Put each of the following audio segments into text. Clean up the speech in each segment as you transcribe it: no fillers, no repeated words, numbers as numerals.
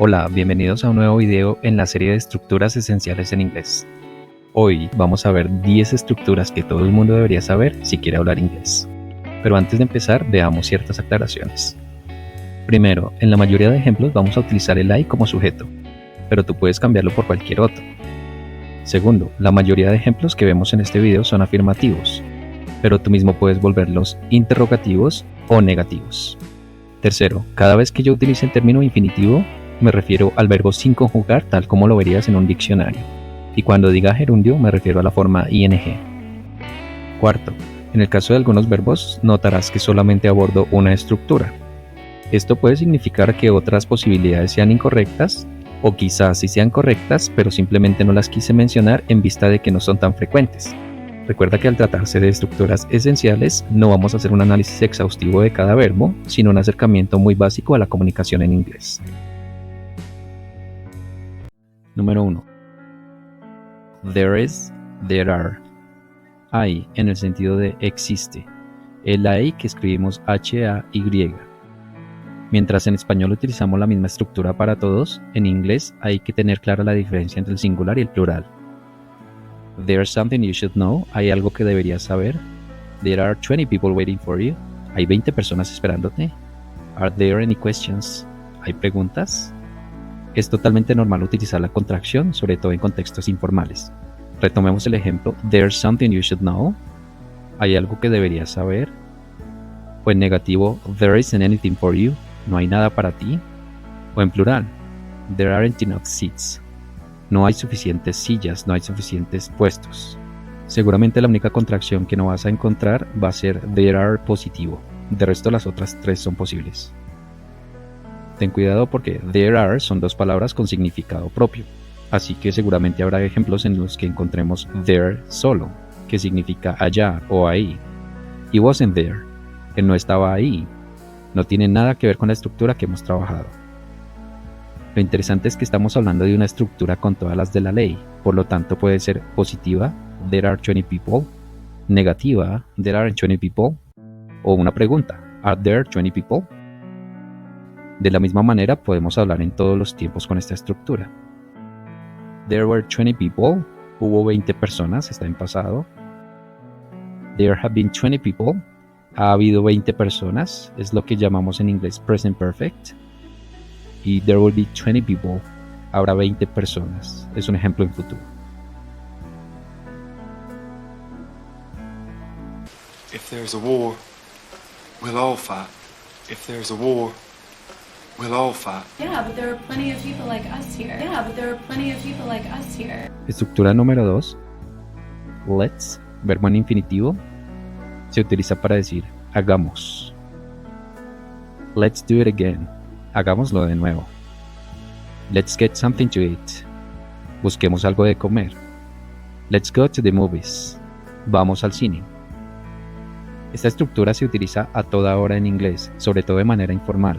Hola, bienvenidos a un nuevo video en la serie de estructuras esenciales en inglés. Hoy vamos a ver 10 estructuras que todo el mundo debería saber si quiere hablar inglés. Pero antes de empezar, veamos ciertas aclaraciones. Primero, en la mayoría de ejemplos vamos a utilizar el I como sujeto, pero tú puedes cambiarlo por cualquier otro. Segundo, la mayoría de ejemplos que vemos en este video son afirmativos, pero tú mismo puedes volverlos interrogativos o negativos. Tercero, cada vez que yo utilice el término infinitivo, me refiero al verbo sin conjugar tal como lo verías en un diccionario. Y cuando diga gerundio, me refiero a la forma ing. Cuarto, en el caso de algunos verbos, notarás que solamente abordo una estructura. Esto puede significar que otras posibilidades sean incorrectas, o quizás sí sean correctas, pero simplemente no las quise mencionar en vista de que no son tan frecuentes. Recuerda que al tratarse de estructuras esenciales, no vamos a hacer un análisis exhaustivo de cada verbo, sino un acercamiento muy básico a la comunicación en inglés. Número 1. There is, there are. Hay, en el sentido de existe. El hay que escribimos H-A-Y. Mientras en español utilizamos la misma estructura para todos, en inglés hay que tener clara la diferencia entre el singular y el plural. There's something you should know. Hay algo que deberías saber. There are 20 people waiting for you. Hay 20 personas esperándote. Are there any questions? ¿Hay preguntas? Es totalmente normal utilizar la contracción, sobre todo en contextos informales. Retomemos el ejemplo. There's something you should know. Hay algo que deberías saber. O en negativo, there isn't anything for you. No hay nada para ti. O en plural, there aren't enough seats. No hay suficientes sillas, no hay suficientes puestos. Seguramente la única contracción que no vas a encontrar va a ser there are positivo. De resto las otras tres son posibles. Ten cuidado porque there are son dos palabras con significado propio. Así que seguramente habrá ejemplos en los que encontremos there solo, que significa allá o ahí. He wasn't there. Él no estaba ahí. No tiene nada que ver con la estructura que hemos trabajado. Lo interesante es que estamos hablando de una estructura con todas las de la ley, por lo tanto puede ser positiva, there are 20 people, negativa, there aren't 20 people, o una pregunta, are there 20 people? De la misma manera podemos hablar en todos los tiempos con esta estructura. There were 20 people, hubo 20 personas, está en pasado. There have been 20 people, ha habido 20 personas, es lo que llamamos en inglés present perfect. Y there will be 20 people, habrá 20 personas, es un ejemplo en futuro. If there's a war, we'll all fight. If there's a war, we'll all fight. Yeah, but there are plenty of people like us here. Yeah, but there are plenty of people like us here. Estructura número 2. Let's, verbo en infinitivo, se utiliza para decir hagamos. Let's do it again. Hagámoslo de nuevo. Let's get something to eat. Busquemos algo de comer. Let's go to the movies. Vamos al cine. Esta estructura se utiliza a toda hora en inglés, sobre todo de manera informal.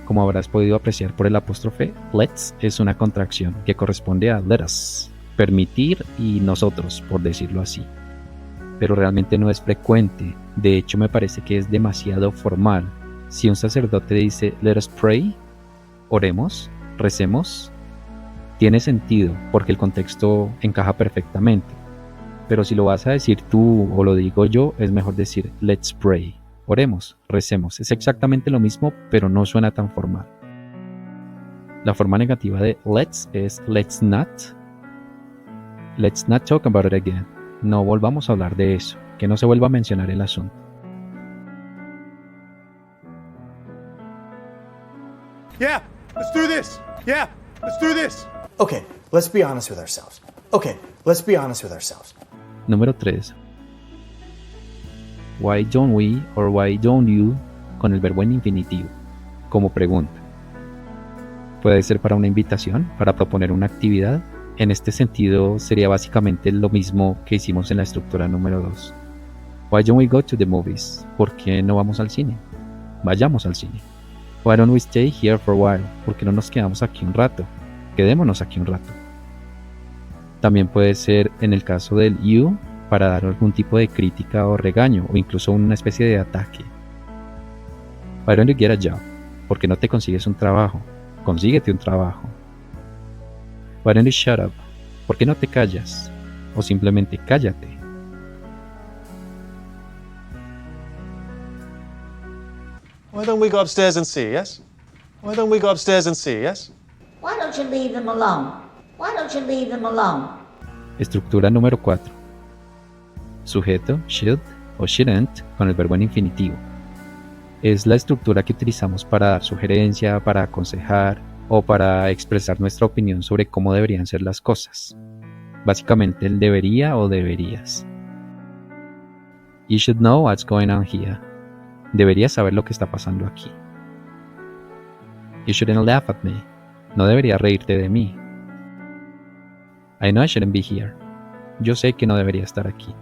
Como habrás podido apreciar por el apóstrofe, let's es una contracción que corresponde a let us, permitir y nosotros, por decirlo así. Pero realmente no es frecuente, de hecho me parece que es demasiado formal. Si un sacerdote dice let us pray, oremos, recemos, tiene sentido porque el contexto encaja perfectamente. Pero si lo vas a decir tú o lo digo yo, es mejor decir let's pray, oremos, recemos. Es exactamente lo mismo, pero no suena tan formal. La forma negativa de let's es let's not talk about it again. No volvamos a hablar de eso, que no se vuelva a mencionar el asunto. Yeah, let's do this. Yeah, let's do this. Okay, let's be honest with ourselves. Número 3. Why don't we or why don't you con el verbo en infinitivo, como pregunta. Puede ser para una invitación, para proponer una actividad. En este sentido sería básicamente lo mismo que hicimos en la estructura número 2. Why don't we go to the movies? ¿Por qué no vamos al cine? Vayamos al cine. Why don't we stay here for a while? ¿Por qué no nos quedamos aquí un rato? Quedémonos aquí un rato. También puede ser en el caso del you para dar algún tipo de crítica o regaño o incluso una especie de ataque. Why don't you get a job? ¿Por qué no te consigues un trabajo? Consíguete un trabajo. Why don't you shut up? ¿Por qué no te callas? O simplemente cállate. Why don't we go upstairs and see, yes? Why don't we go upstairs and see, yes? Why don't you leave them alone? Why don't you leave them alone? Estructura número 4. Sujeto, should o shouldn't con el verbo en infinitivo. Es la estructura que utilizamos para dar sugerencia, para aconsejar o para expresar nuestra opinión sobre cómo deberían ser las cosas. Básicamente el debería o deberías. You should know what's going on here. Deberías saber lo que está pasando aquí. You shouldn't laugh at me. No deberías reírte de mí. I know I shouldn't be here. Yo sé que no debería estar aquí.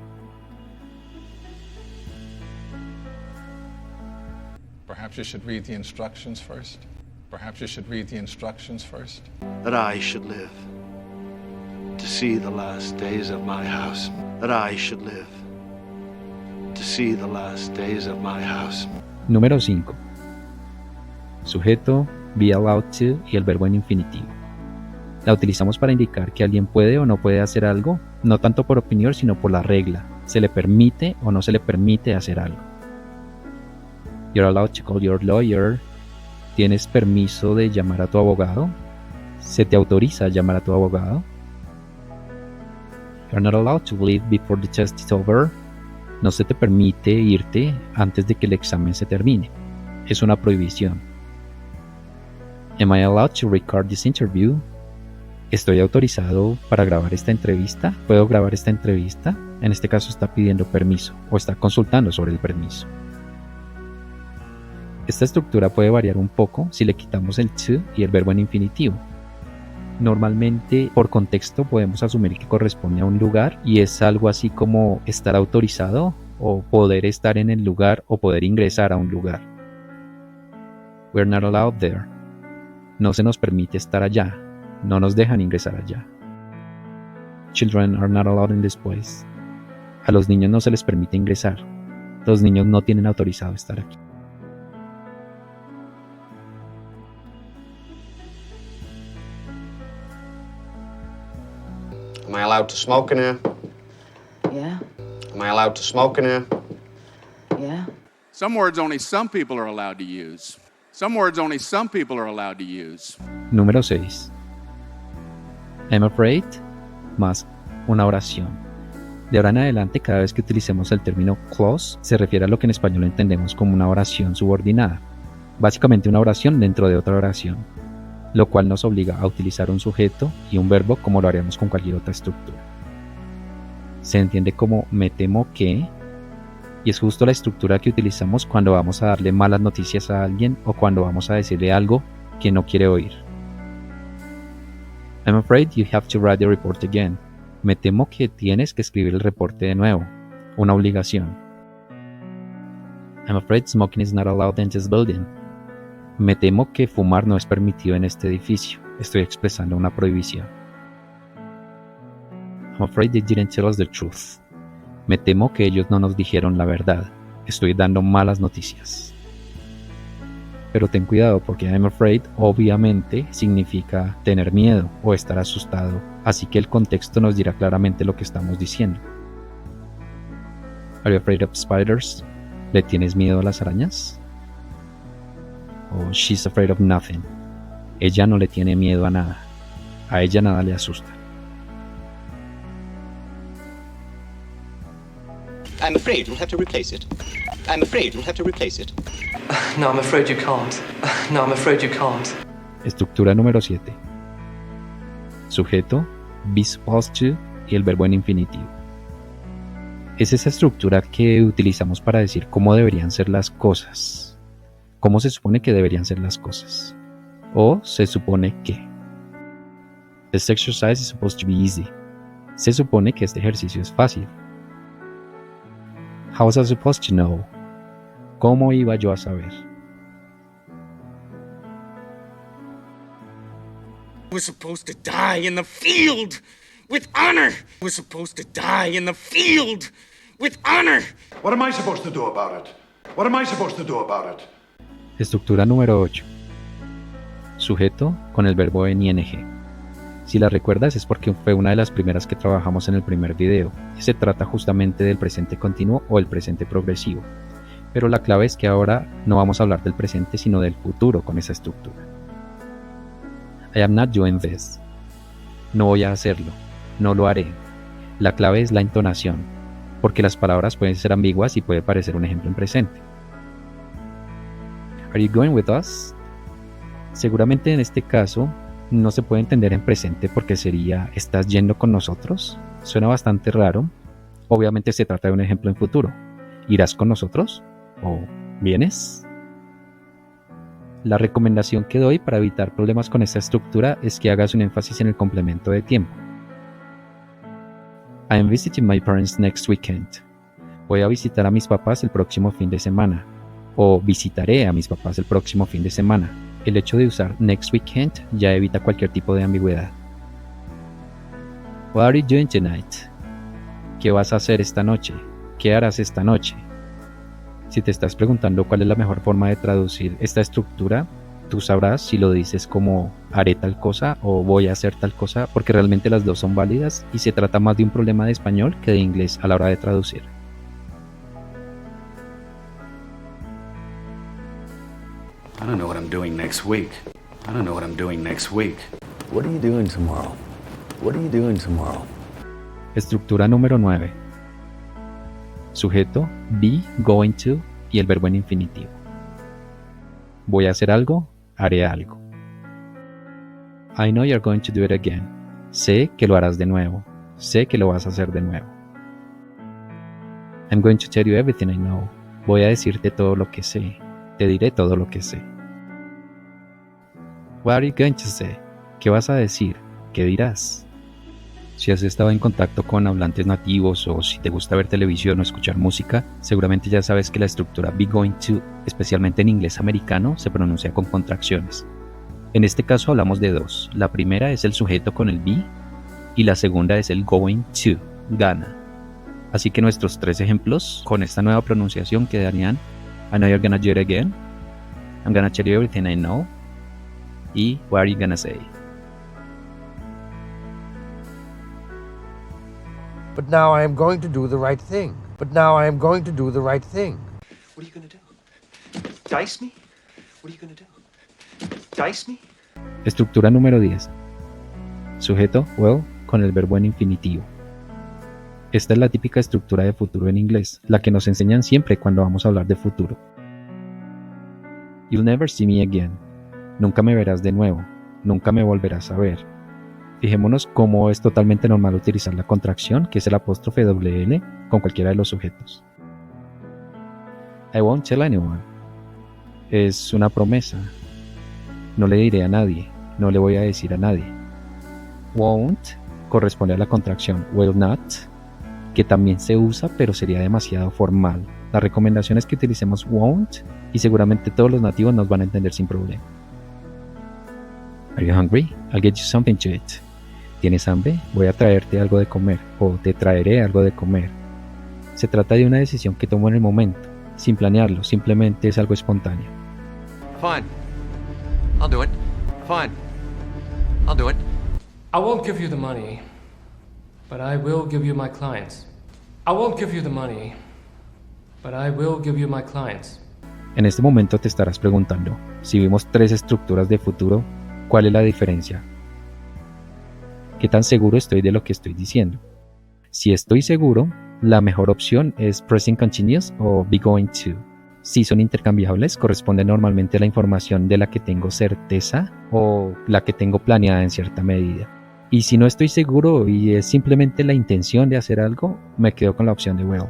Perhaps you should read the instructions first. Perhaps you should read the instructions first. That I should live to see the last days of my house. That I should live to see the last days of my house. Número 5. Sujeto, be allowed to y el verbo en infinitivo. La utilizamos para indicar que alguien puede o no puede hacer algo, no tanto por opinión sino por la regla. Se le permite o no se le permite hacer algo. You're allowed to call your lawyer. ¿Tienes permiso de llamar a tu abogado? ¿Se te autoriza a llamar a tu abogado? You're not allowed to leave before the test is over. No se te permite irte antes de que el examen se termine. Es una prohibición. Am I allowed to record this interview? ¿Estoy autorizado para grabar esta entrevista? ¿Puedo grabar esta entrevista? En este caso está pidiendo permiso o está consultando sobre el permiso. Esta estructura puede variar un poco si le quitamos el to y el verbo en infinitivo. Normalmente, por contexto, podemos asumir que corresponde a un lugar y es algo así como estar autorizado o poder estar en el lugar o poder ingresar a un lugar. We're not allowed there. No se nos permite estar allá. No nos dejan ingresar allá. Children are not allowed in this place. A los niños no se les permite ingresar. Los niños no tienen autorizado estar aquí. Am I allowed to smoke in here? Yeah, Am I allowed to smoke in here? yeah. Some words only some people are allowed to use. Some words only some people are allowed to use. Número 6. I'm afraid más una oración. De ahora en adelante, cada vez que utilicemos el término clause, se refiere a lo que en español entendemos como una oración subordinada. Básicamente una oración dentro de otra oración, lo cual nos obliga a utilizar un sujeto y un verbo como lo haríamos con cualquier otra estructura. Se entiende como me temo que, y es justo la estructura que utilizamos cuando vamos a darle malas noticias a alguien o cuando vamos a decirle algo que no quiere oír. I'm afraid you have to write the report again. Me temo que tienes que escribir el reporte de nuevo. Una obligación. I'm afraid smoking is not allowed in this building. Me temo que fumar no es permitido en este edificio. Estoy expresando una prohibición. I'm afraid they didn't tell us the truth. Me temo que ellos no nos dijeron la verdad. Estoy dando malas noticias. Pero ten cuidado porque I'm afraid obviamente significa tener miedo o estar asustado. Así que el contexto nos dirá claramente lo que estamos diciendo. Are you afraid of spiders? ¿Le tienes miedo a las arañas? O she's afraid of nothing. Ella no le tiene miedo a nada. A ella nada le asusta. I'm afraid you'll have to replace it. I'm afraid you'll have to replace it. No, I'm afraid you can't. No, I'm afraid you can't. Estructura número 7. Sujeto, be supposed to y el verbo en infinitivo. Es esa estructura que utilizamos para decir cómo deberían ser las cosas. ¿Cómo se supone que deberían ser las cosas? O se supone que. This exercise is supposed to be easy. Se supone que este ejercicio es fácil. How was I supposed to know? ¿Cómo iba yo a saber? We're supposed to die in the field with honor. We're supposed to die in the field with honor. What am I supposed to do about it? What am I supposed to do about it? Estructura número 8. sujeto con el verbo en ing. Si la recuerdas es porque fue una de las primeras que trabajamos en el primer video. Se trata justamente del presente continuo o el presente progresivo. Pero la clave es que ahora no vamos a hablar del presente sino del futuro con esa estructura. I am not doing this. No voy a hacerlo. No lo haré. La clave es la entonación, porque las palabras pueden ser ambiguas y puede parecer un ejemplo en presente. Are you going with us? Seguramente en este caso no se puede entender en presente porque sería ¿estás yendo con nosotros? Suena bastante raro. Obviamente se trata de un ejemplo en futuro. ¿Irás con nosotros? ¿O vienes? La recomendación que doy para evitar problemas con esta estructura es que hagas un énfasis en el complemento de tiempo. I am visiting my parents next weekend. Voy a visitar a mis papás el próximo fin de semana. O visitaré a mis papás el próximo fin de semana. El hecho de usar next weekend ya evita cualquier tipo de ambigüedad. What are you doing tonight? ¿Qué vas a hacer esta noche? ¿Qué harás esta noche? Si te estás preguntando cuál es la mejor forma de traducir esta estructura, tú sabrás si lo dices como haré tal cosa o voy a hacer tal cosa, porque realmente las dos son válidas y se trata más de un problema de español que de inglés a la hora de traducir. I don't know what I'm doing next week. I don't know what I'm doing next week. What are you doing tomorrow? What are you doing tomorrow? Estructura número 9. Sujeto, be, going to y el verbo en infinitivo. Voy a hacer algo, haré algo. I know you're going to do it again. Sé que lo harás de nuevo. Sé que lo vas a hacer de nuevo. I'm going to tell you everything I know. Voy a decirte todo lo que sé. Te diré todo lo que sé. What are you going to say? ¿Qué vas a decir? ¿Qué dirás? Si has estado en contacto con hablantes nativos o si te gusta ver televisión o escuchar música, seguramente ya sabes que la estructura be going to, especialmente en inglés americano, se pronuncia con contracciones. En este caso hablamos de dos. La primera es el sujeto con el be y la segunda es el going to, gana. Así que nuestros tres ejemplos con esta nueva pronunciación quedarían I know you're gonna do it again, I'm gonna tell you everything I know y what are you gonna say? But now I am going to do the right thing. But now I am going to do the right thing. What are you going to do? Dice me? What are you going to do? Dice me? Estructura número 10. Sujeto, well, con el verbo en infinitivo. Esta es la típica estructura de futuro en inglés, la que nos enseñan siempre cuando vamos a hablar de futuro. You'll never see me again. Nunca me verás de nuevo. Nunca me volverás a ver. Fijémonos cómo es totalmente normal utilizar la contracción, que es el apóstrofe WL, con cualquiera de los sujetos. I won't tell anyone. Es una promesa. No le diré a nadie. No le voy a decir a nadie. Won't corresponde a la contracción will not, que también se usa, pero sería demasiado formal. La recomendación es que utilicemos won't y seguramente todos los nativos nos van a entender sin problema. Are you hungry? I'll get you something to eat. ¿Tienes hambre? Voy a traerte algo de comer o te traeré algo de comer. Se trata de una decisión que tomo en el momento, sin planearlo, simplemente es algo espontáneo. Fine. I'll do it. Fine. I'll do it. I won't give you the money, but I will give you my clients. I won't give you the money, but I will give you my clients. En este momento te estarás preguntando, si vimos tres estructuras de futuro, ¿cuál es la diferencia? ¿Qué tan seguro estoy de lo que estoy diciendo? Si estoy seguro, la mejor opción es present continuous o be going to. Si son intercambiables, corresponde normalmente a la información de la que tengo certeza o la que tengo planeada en cierta medida. Y si no estoy seguro y es simplemente la intención de hacer algo, me quedo con la opción de will.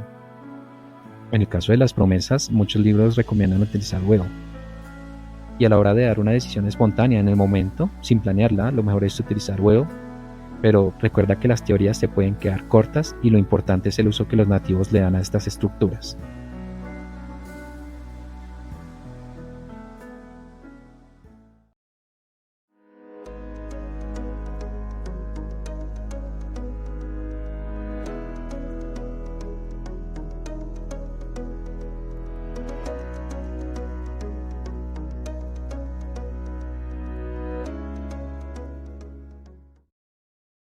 En el caso de las promesas, muchos libros recomiendan utilizar will. Y a la hora de dar una decisión espontánea en el momento, sin planearla, lo mejor es utilizar will. Pero recuerda que las teorías se pueden quedar cortas y lo importante es el uso que los nativos le dan a estas estructuras.